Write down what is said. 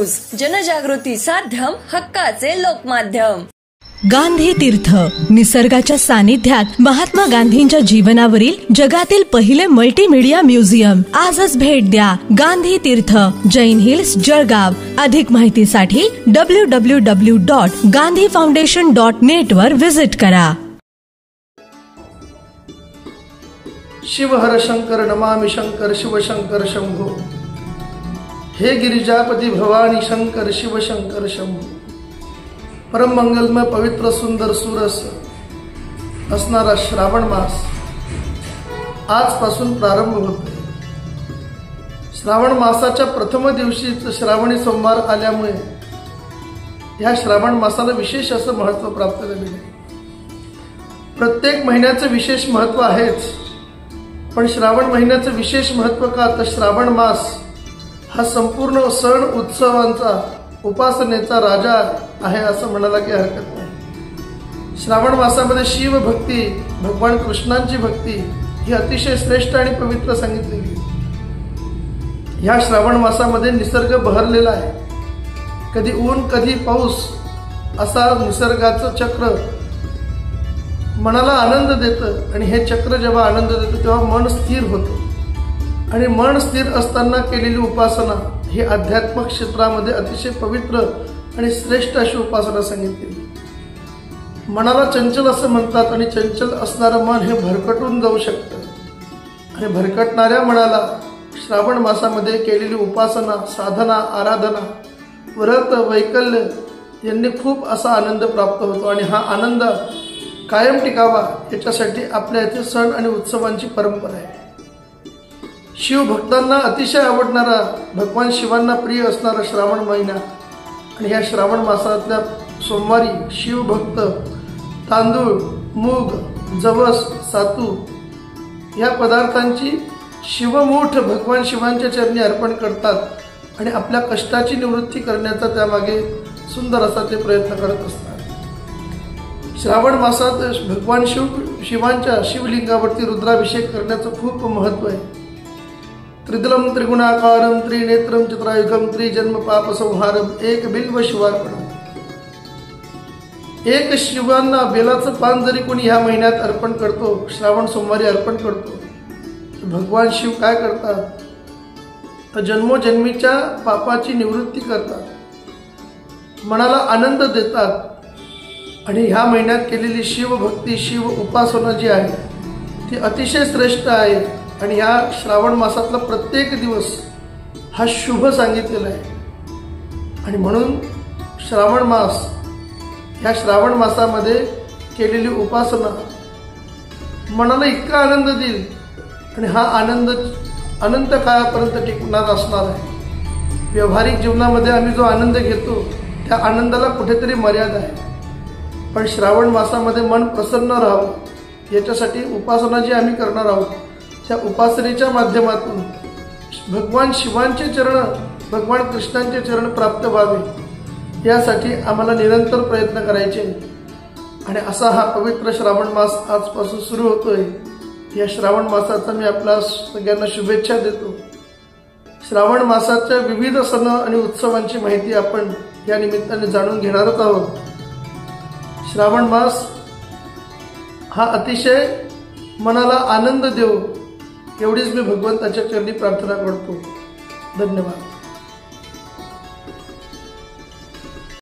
News, जनजागृती साध्यम, हक्काचे लोकमाध्यम। गांधी तीर्थ, निसर्गाच्या सानिध्यात महात्मा गांधींच्या जीवनावरील जगातील पहिले मल्टीमीडिया म्युझियम। आजच भेट द्या गांधी तीर्थ, जैन हिल्स, जळगाव। अधिक माहितीसाठी www.gandhifoundation.net वर विजिट करा। शिव हर शंकर नमामि शंकर शिव शंकर शंभो। हे गिरिजापती भवानी शंकर शिव शंकर शंभो। परम मंगलमय पवित्र सुंदर सुरस असणारा श्रावण मास आजपासून प्रारंभ होतो। श्रावण मासाच्या प्रथम दिवशीच श्रावणी सोमवार आल्यामुळे या श्रावण मासाला विशेष असं महत्त्व प्राप्त झालेलं आहे। प्रत्येक महिन्याचं विशेष महत्त्व आहेच, पण श्रावण महिन्याचं विशेष महत्त्व का, तर श्रावण मास हा संपूर्ण सण उत्सवांचा उपासनेचा राजा आहे असं म्हणायला काही हरकत नाही। श्रावण मासामध्ये शिव भक्ती, भगवान कृष्णांची भक्ती ही अतिशय श्रेष्ठ आणि पवित्र सांगितलेली आहे। ह्या श्रावण मासामध्ये निसर्ग बहरलेला आहे। कधी ऊन कधी पाऊस असा निसर्गाचं चक्र मनाला आनंद देतं, आणि हे चक्र जेव्हा आनंद देतं तेव्हा मन स्थिर होतं, आणि मन स्थिर असताना केलेली उपासना ही आध्यात्मिक क्षेत्रामध्ये अतिशय पवित्र आणि श्रेष्ठ अशी उपासना सांगितली। मनाला चंचल असं म्हणतात, आणि चंचल असणारं मन हे भरकटून जाऊ शकतं, आणि भरकटणाऱ्या मनाला श्रावण मासामध्ये केलेली उपासना, साधना, आराधना, व्रत, वैकल्य यांनी खूप असा आनंद प्राप्त होतो, आणि हा आनंद कायम टिकावा याच्यासाठी आपल्या इथे सण आणि उत्सवांची परंपरा आहे। शिवभक्तांना अतिशय आवडणारा, भगवान शिवांना प्रिय असणारा श्रावण महिना, आणि ह्या श्रावण मासातल्या सोमवारी शिवभक्त तांदूळ, मूग, जवस, सातू या पदार्थांची शिवमूठ भगवान शिवांच्या चरणी अर्पण करतात, आणि आपल्या कष्टाची निवृत्ती करण्याचा त्यामागे सुंदर असा ते प्रयत्न करत असतात। श्रावण मासात भगवान शिवांच्या शिवलिंगावरती रुद्राभिषेक करण्याचं खूप महत्त्व आहे। त्रिदलम त्रिगुणाकारम त्रिनेत्रम चतुरायुगम त्रिजन्म पाप संहारम एक बिल्व शिवार्पणम। एक शिवांना बेलाचं पान जरी कोणी ह्या महिन्यात अर्पण करतो, श्रावण सोमवारी अर्पण करतो, भगवान शिव काय करतात, तर जन्मोजन्मीच्या पापाची निवृत्ती करतात, मनाला आनंद देतात, आणि ह्या महिन्यात केलेली शिवभक्ती, शिव उपासना जी आहे ती अतिशय श्रेष्ठ आहे, आणि ह्या श्रावण मासातला प्रत्येक दिवस हा शुभ सांगितलेला आहे। आणि म्हणून श्रावण मास, ह्या श्रावण मासामध्ये केलेली उपासना मनाला इतका आनंद देईल, आणि हा आनंद अनंत काळापर्यंत टिकणार असणार आहे। व्यावहारिक जीवनामध्ये आम्ही जो आनंद घेतो त्या आनंदाला कुठेतरी मर्यादा आहे, पण श्रावण मासामध्ये मन प्रसन्न राहावं याच्यासाठी उपासना जी आम्ही करणार आहोत, त्या उपासनेच्या माध्यमातून भगवान शिवांचे चरण, भगवान कृष्णांचे चरण प्राप्त व्हावे यासाठी आम्हाला निरंतर प्रयत्न करायचे। आणि असा हा पवित्र श्रावण मास आजपासून सुरू होतोय। या श्रावण मासाचा मी आपल्या सगळ्यांना शुभेच्छा देतो। श्रावण मासाच्या विविध सण आणि उत्सवांची माहिती आपण या निमित्ताने जाणून घेणारच आहोत। श्रावण मास हा अतिशय मनाला आनंद देव एवढीच मी भगवंताच्या चरणी प्रार्थना करतो। धन्यवाद।